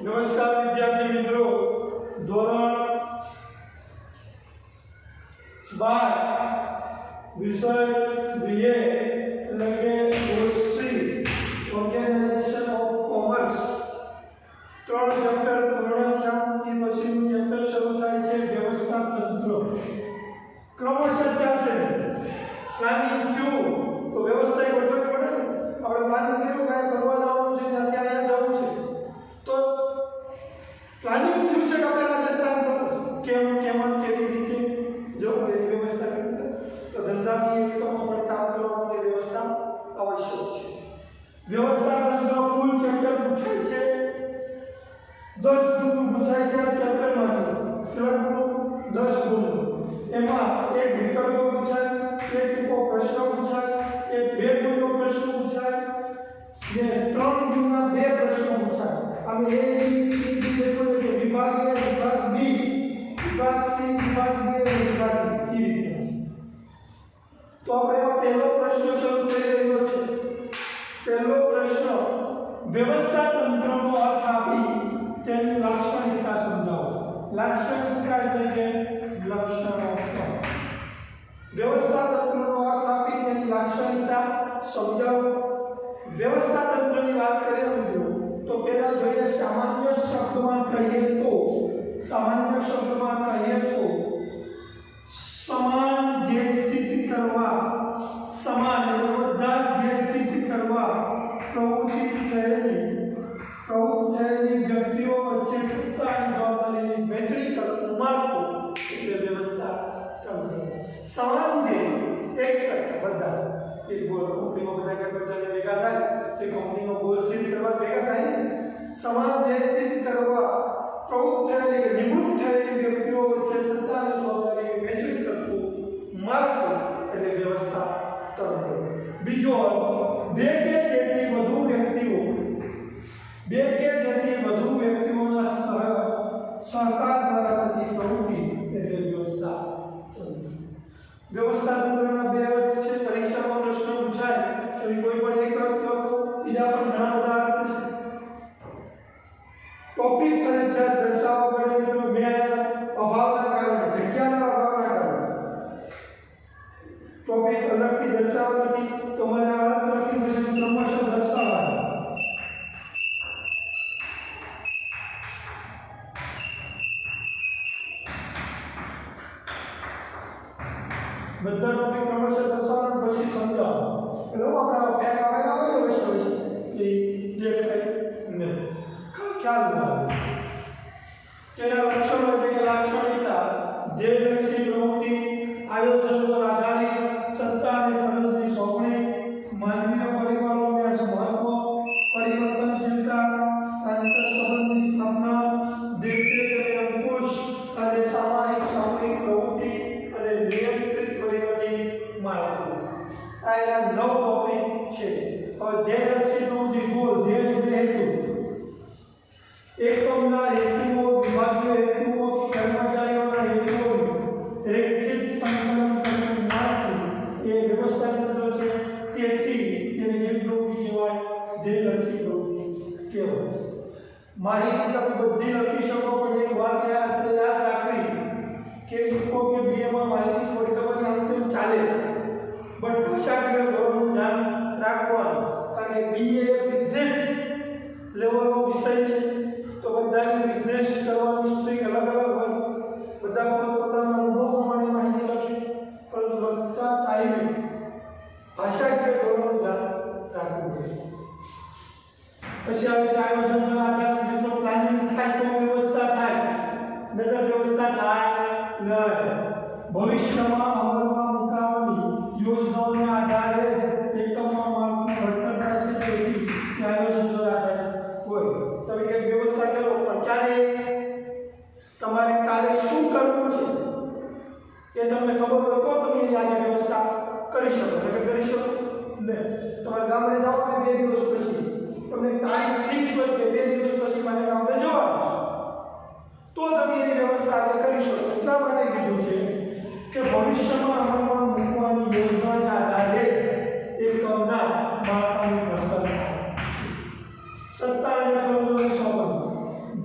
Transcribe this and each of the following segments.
નમસ્કાર વિદ્યાર્થી મિત્રો, ધોરણ 12 વિષય BA એટલે કે ઓસી ઓર્ગેનાઇઝેશન ઓફ કોમર્સ 3 ચેપ્ટર પૂર્ણ થયા. એ પછીનું ચેપ્ટર શરૂ થાય છે વ્યવસ્થા તંત્ર. ક્રમશઃ ચાલશે. પ્લાનિંગ થયું તો વ્યવસ્થા ગોઠવવી પડે ને. આપણે પ્લાનિંગ કર્યું કાંઈ કરવા જવાનું છે ત્યાં અહીંયા જવું છે તો પ્લાનિંગ થયું છે કે આપણે રાજસ્થાન જવું છે, કેમ કેવી રીતે જવું એની વ્યવસ્થા કરવી પડે. તો ધંધાકીય એકમો પર કામ કરવા માટે વ્યવસ્થા આવશ્યક છે. વ્યવસ્થા તંત્ર કુલ ચેપ્ટર પૂછાય છે 10 ગુણ પૂછાય છે આ ચેપ્ટરમાંથી. કેટલા ગુણ? 10 ગુણ. એમાં એક વિકલ્પ પૂછાય, એક ટૂંકો પ્રશ્ન પૂછાય, એક 2 ગુણનો પ્રશ્ન પૂછાય ને 3 ગુણના 2 પ્રશ્નો પૂછાય. આમ A B C D એટલે કે વિભાગ A, વિભાગ B, વિભાગ C, વિભાગ D અને વિભાગ D. એ રીતે. તો આપણે પહેલો પ્રશ્ન શરૂ કરી રહ્યો છે. પહેલો પ્રશ્ન, વ્યવસ્થા તંત્રનો અર્થ આપી તેની લાક્ષણિકતા સમજાવો. લાક્ષણિકતા એટલે કે લક્ષણો. વ્યવસ્થા તંત્રનો અર્થ આપી તેની લાક્ષણિકતા સમજાવો. વ્યવસ્થા તંત્રની વાત કરીએ મિત્રો તો પહેલા જોઈએ સામાન્ય શબ્દમાં કહીએ તો સમાન ધ્યેય સિદ્ધ કરવા, સમાન એટલે બધા ધ્યેય સિદ્ધ કરવા પ્રવૃત્તિ થયેલી વ્યક્તિઓ વચ્ચે સત્તાની જવાબદારીની વહેંચણી કરવાનું માળખું એટલે વ્યવસ્થા તંત્ર. સમાન ધ્યેય એક સાથે બધા એક ગોલ, કંપનીમાં બધા કર્મચારીઓ ભેગા થાય તો કંપનીનો ગોલ સિદ્ધ કરવા ભેગા થાય ને. સમાન ધ્યેય સિદ્ધ કરવા પ્રવૃત્ત થયેલી નિવૃત્ત થયેલી વ્યક્તિઓ વચ્ચે સત્તાની જવાબદારીની વહેંચણી કરતું માળખું એટલે વ્યવસ્થા તંત્ર. બીજો બે કે તેથી વધુ વ્યક્તિઓના સહકાર દ્વારા થતી પ્રવૃત્તિ એટલે વ્યવસ્થા તંત્ર. વ્યવસ્થા તંત્રના 2 અર્થ છે. પરીક્ષામાં પ્રશ્ન પૂછાય તો કોઈ પણ એક અર્થ લખો, બીજા પણ ઘણા બધા અર્થ છે. ટોપિક ફરજિયાત દર્શાવવા પડે મિત્રો. 2 અભાવના કારણે, જગ્યાના અભાવના કારણે ટોપિક અલગથી દર્શાવવાથી તમારે અર્થ લખીને ક્રમશઃ દર્શાવવા. બધા ટોપિક ક્રમશઃ દર્શાવવા પછી સમજાવો. એટલે આપણે ફેક આવેલા હોય ને વચ્ચે એ દેખાય ને ખ્યાલ ન આવે. તેના લક્ષણો એટલે કે લાક્ષણિકતા ધ્યેયલક્ષી પ્રવૃત્તિ, આયોજન પર આધારિત, સત્તા અને ફરજની સોંપણી, માનવીય પરિબળોને મહત્વ, પરિવર્તનશીલતા, આંતરસંબંધની સ્થાપના, દેખરેખ અને અંકુશ અને સામૂહિક પ્રવૃત્તિ અને નિયંત્રિત વહીવટી માળખું. આ એના 9 ટોપિક છે. હવે ધ્યેયલક્ષી પ્રવૃત્તિ ગોલ, ધ્યેય એટલે હેતુ, એકમના હેતુઓ, વિભાગીય હેતુઓ, કર્મચારીઓના હેતુઓનું રેખિત સંકલન કરતું માળખું એ વ્યવસ્થા તંત્ર છે. તેથી તેને જે પ્રવૃત્તિ કહેવાય? ધ્યેયલક્ષી પ્રવૃત્તિ કહેવાય. માહિતી તમે બધી લખી શકો પણ એક વાત યાદ રાખવી કે લખો કે બીએમાં માહિતી થોડી તમારી આમ તેમ ચાલે બટ ભાષાકીય ધોરણનું ધ્યાન રાખવાનું. કારણ કે બીએ બિઝનેસ લેવલનો વિષય છે તો બધાની બિઝનેસ કરવાની સ્ટ્રીક અલગ હોય. બધા પોતપોતાના અનુભવ પ્રમાણે માહિતી લખે પરંતુ લખતા ટાઈમે ભાષાકીય ધોરણનું ધ્યાન રાખવું જોઈએ. પછી આવે છે આયોજનના આધારે જેટલો પ્લાનિંગ થાય તો વ્યવસ્થા થાય, નગર વ્યવસ્થા થાય નહીં. ભવિષ્યમાં અમલમાં મુકાવાની યોજનાઓના આધારે એકમમાં માળખું ઘડતર થાય છે. તેથી તે આયોજન દ્વારા આધારિત હોય. તમે કંઈક વ્યવસ્થા કરો પણ ક્યારે તમારે કાલે શું કરવું છે એ તમને ખબર હોય તો તમે એની વ્યવસ્થા કરી શકો. કરી શકો ને તમારે ગામડે જાઓ ને 2 દિવસ પછી તમને તારીખ ફિક્સ હોય કે 2 દિવસ પછી મારે ગામડે જવાનું તો તમે એની વ્યવસ્થા આજે કરી શકો. એટલા માટે કીધું છે કે ભવિષ્યમાં અમલમાં મૂકવાની યોજનાના આધારે એકમના માળખાનું ઘડતર થાય છે. સત્તા અને ફરજોની સોંપણી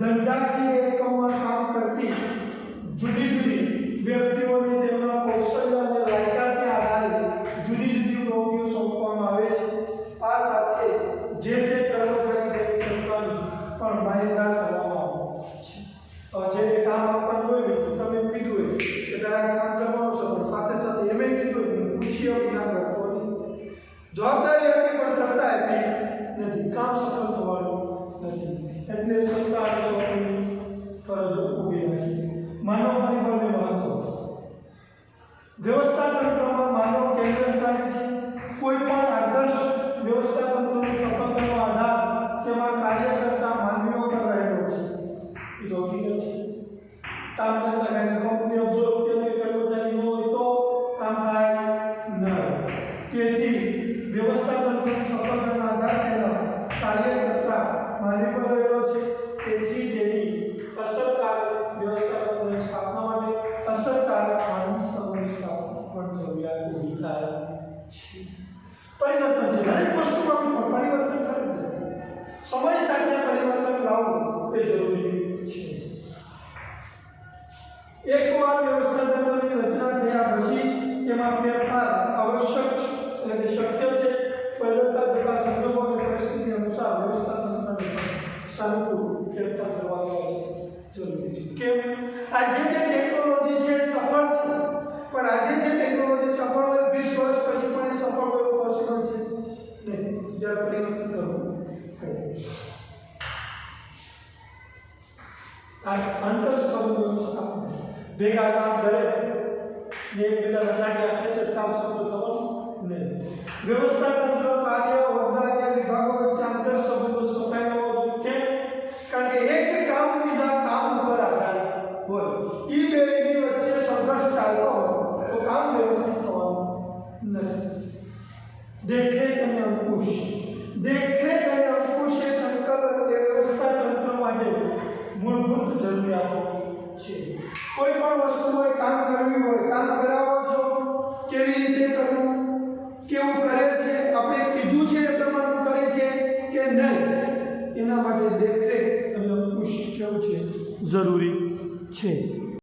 જવાબદારી આપી પણ સત્તા આપી નથી, કામ સફળ થવાનું નથી, એટલે સત્તા અને સ્વપ્નની ફરજો ઊભી રાખી. માનવ પરિબળને મહત્વ. વ્યવસ્થા તંત્રમાં માનવ કેન્દ્ર સ્થાને છે. કોઈ પણ આદર્શ વ્યવસ્થા તંત્રની સફળતાનો આધાર તેમાં કાર્ય કરતા માનવીઓ પર રહેલો છે. એ તો હકીકત છે. કામ કરતા કાંઈ કંપની અબજો રૂપિયાનો કર્મચારી ન હોય તો કામ થાય નહીં. તેથી વ્યવસ્થા તંત્રની સફળતાના આધાર તેના કાર્ય કરતા માનવી પર રહેલો છે. તેથી તેની અસરકારક વ્યવસ્થા તંત્રની સ્થાપના માટે અસરકારક માનવી સ્તરની સ્થાપના પણ જરૂરિયાત ઊભી થાય છે. પરિવર્તન છે. દરેક વસ્તુમાં પરિવર્તન કરે છે. સમય સાથે પરિવર્તન લાવવું એ જરૂરી છે. એકવાર વ્યવસ્થા તંત્રની રચના થયા પછી તેમાં ફેરફાર આવશ્યક એટલે કે શક્ય છે. બદલતા જતા સંજોગો અને પરિસ્થિતિ અનુસાર વ્યવસ્થા તંત્રને સાનુકૂળ ફેરફાર કરવાનો જરૂરી છે. કેમ? આજે જે ટેકનોલોજી છે સફળ છે, પણ આજે જે ટેકનોલોજી સફળ હોય 20 વર્ષ પછી પણ એ સફળ હોય એવું પોસિબલ છે નહીં. જ્યારે પરિવર્તન કરવું પડે. આંતરસ્તંભ વ્યવસ્થા ભેગા કામ કરે ને એકબીજા રટાડિયા ખેંચે કામ સફળ થવાનું નહીં. વ્યવસ્થા તંત્ર કાર્ય હોદ્દા કે વિભાગો વચ્ચે આંતરસંબંધો સ્થપાયેલા હોય. કેમ? કારણ કે એક કામ બીજા કામ ઉપર આધારિત હોય. એ બેની વચ્ચે સંઘર્ષ ચાલતો હોય તો કામ વ્યવસ્થિત થવાનું નથી. દેખરેખ અને અંકુશ. દેખરેખ અને અંકુશ એ સંકલન એ વ્યવસ્થા તંત્ર માટે મૂળભૂત જરૂરિયાતો છે. કોઈ પણ વસ્તુ હોય, કામ કરવી હોય, કામ કરાવો છો, કેવી રીતે કરવું, કેવું કરે છે, આપણે કીધું છે એ પ્રમાણે કરે છે કે નહીં, એના માટે દેખરેખ અને અંકુશ કેવું છે જરૂરી છે.